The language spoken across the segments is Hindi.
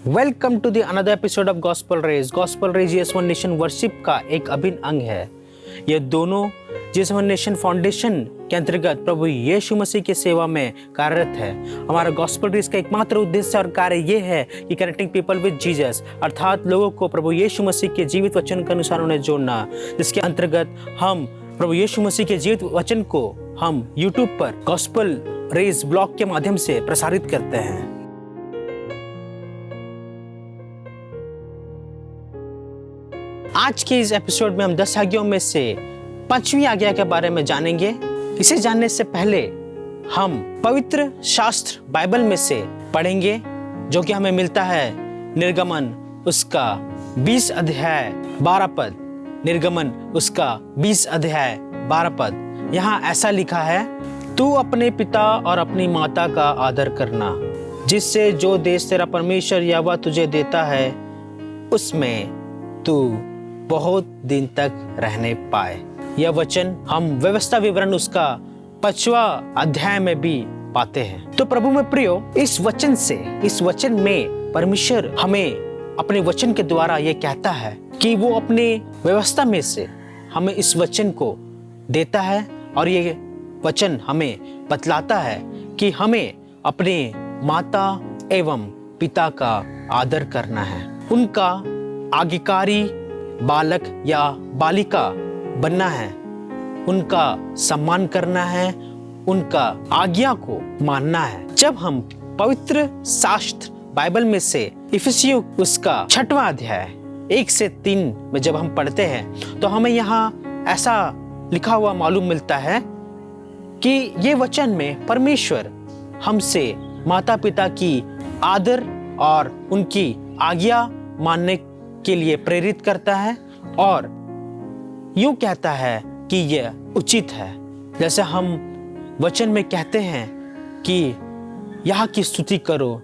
Welcome to the another episode of gospel rays. Gospel rays Jesus one nation worship का एक अभिन्न अंग है। ये दोनों जीसस वन नेशन फाउंडेशन के अंतर्गत प्रभु यीशु मसीह की सेवा में कार्यरत है। हमारा गॉस्पल रेज का एकमात्र उद्देश्य और कार्य ये है कि कनेक्टिंग पीपल विद जीसस, अर्थात लोगों को प्रभु यीशु मसीह के जीवित वचन के अनुसार उन्हें जोड़ना, जिसके अंतर्गत हम प्रभु यीशु मसीह के जीवित वचन को हम यूट्यूब पर गॉस्पल रेज ब्लॉग के माध्यम से प्रसारित करते हैं। आज के इस एपिसोड में हम 10 आज्ञाओं में से 5वीं आज्ञा के बारे में जानेंगे। इसे जानने से पहले हम पवित्र शास्त्र बाइबल में से पढ़ेंगे, जो कि हमें मिलता है निर्गमन उसका 20 अध्याय 12 पद। निर्गमन उसका 20 अध्याय 12 पद। यहाँ ऐसा लिखा है, तू अपने पिता और अपनी माता का आदर करना, जिससे जो देश तेरा परमेश्वर यहोवा तुझे देता है उसमें तू बहुत दिन तक रहने पाए। यह वचन हम व्यवस्था विवरण उसका 5वां अध्याय में भी पाते हैं। तो प्रभु में प्रियो, इस वचन में परमेश्वर हमें अपने वचन के द्वारा ये कहता है कि वो अपने व्यवस्था में से हमें इस वचन को देता है, और ये वचन हमें बतलाता है कि हमें अपने माता एवं पिता का आदर करना है, उनका आज्ञाकारी बालक या बालिका बनना है, उनका सम्मान करना है, उनका आज्ञा को मानना है। जब हम पवित्र शास्त्र बाइबल में से इफिसियों उसका 6वां अध्याय 1 से 3 में जब हम पढ़ते हैं, तो हमें यहाँ ऐसा लिखा हुआ मालूम मिलता है कि ये वचन में परमेश्वर हमसे माता पिता की आदर और उनकी आज्ञा मानने के लिए प्रेरित करता है, और यूं कहता है कि यह उचित है। जैसे हम वचन में कहते हैं कि यहाँ की स्तुति करो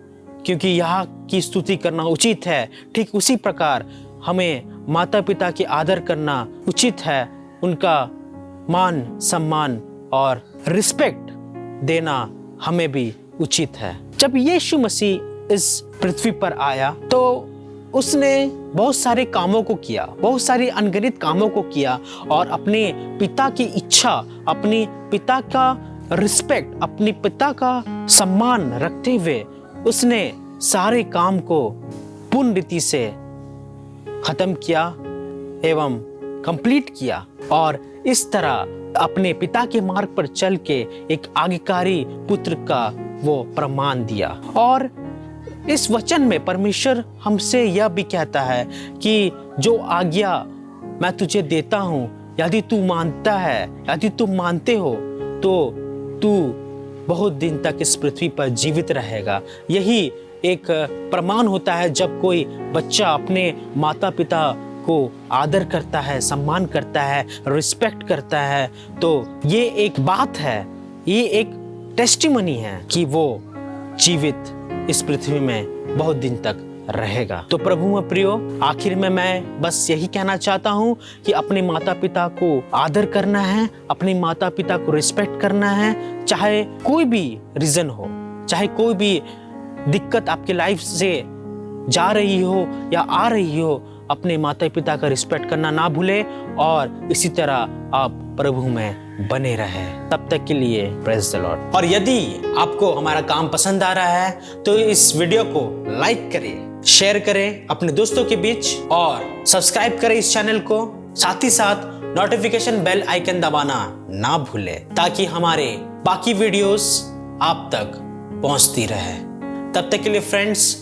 क्योंकि यहाँ की स्तुति करना उचित है, ठीक उसी प्रकार हमें माता पिता की आदर करना उचित है, उनका मान सम्मान और रिस्पेक्ट देना हमें भी उचित है। जब यीशु मसीह इस पृथ्वी पर आया तो उसने बहुत सारे कामों को किया, बहुत सारी अनगिनत कामों को किया, और अपने पिता की इच्छा, अपने पिता का रिस्पेक्ट, अपने पिता का सम्मान रखते हुए उसने सारे काम को पूर्ण रीति से खत्म किया एवं कंप्लीट किया, और इस तरह अपने पिता के मार्ग पर चल के एक आज्ञाकारी पुत्र का वो प्रमाण दिया। और इस वचन में परमेश्वर हमसे यह भी कहता है कि जो आज्ञा मैं तुझे देता हूँ, यदि तू मानता है, यदि तू मानते हो, तो तू बहुत दिन तक इस पृथ्वी पर जीवित रहेगा। यही एक प्रमाण होता है जब कोई बच्चा अपने माता पिता को आदर करता है, सम्मान करता है, रिस्पेक्ट करता है, तो ये एक बात है, ये एक टेस्टिमनी है कि वो जीवित इस पृथ्वी में बहुत दिन तक रहेगा। तो प्रभु में प्रियो, आखिर में मैं बस यही कहना चाहता हूँ कि अपने माता पिता को आदर करना है, अपने माता पिता को रिस्पेक्ट करना है, चाहे कोई भी रीजन हो, चाहे कोई भी दिक्कत आपके लाइफ से जा रही हो या आ रही हो, अपने माता पिता का रिस्पेक्ट करना ना भूले, और इसी तरह आप प्रभु में बने रहे। तब तक के लिए प्रेज द लॉर्ड। और यदि आपको हमारा काम पसंद आ रहा है तो इस वीडियो को लाइक करें, शेयर करें अपने दोस्तों के बीच, और सब्सक्राइब करें इस चैनल को। साथ ही साथ नोटिफिकेशन बेल आइकन दबाना ना भूलें, ताकि हमारे बाकी वीडियोस आप तक पहुंचती रहे। तब तक के लिए फ्रेंड्स,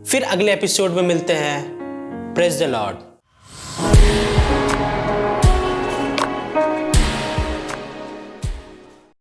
फिर अगले एपिसोड में मिलते हैं। Praise the Lord.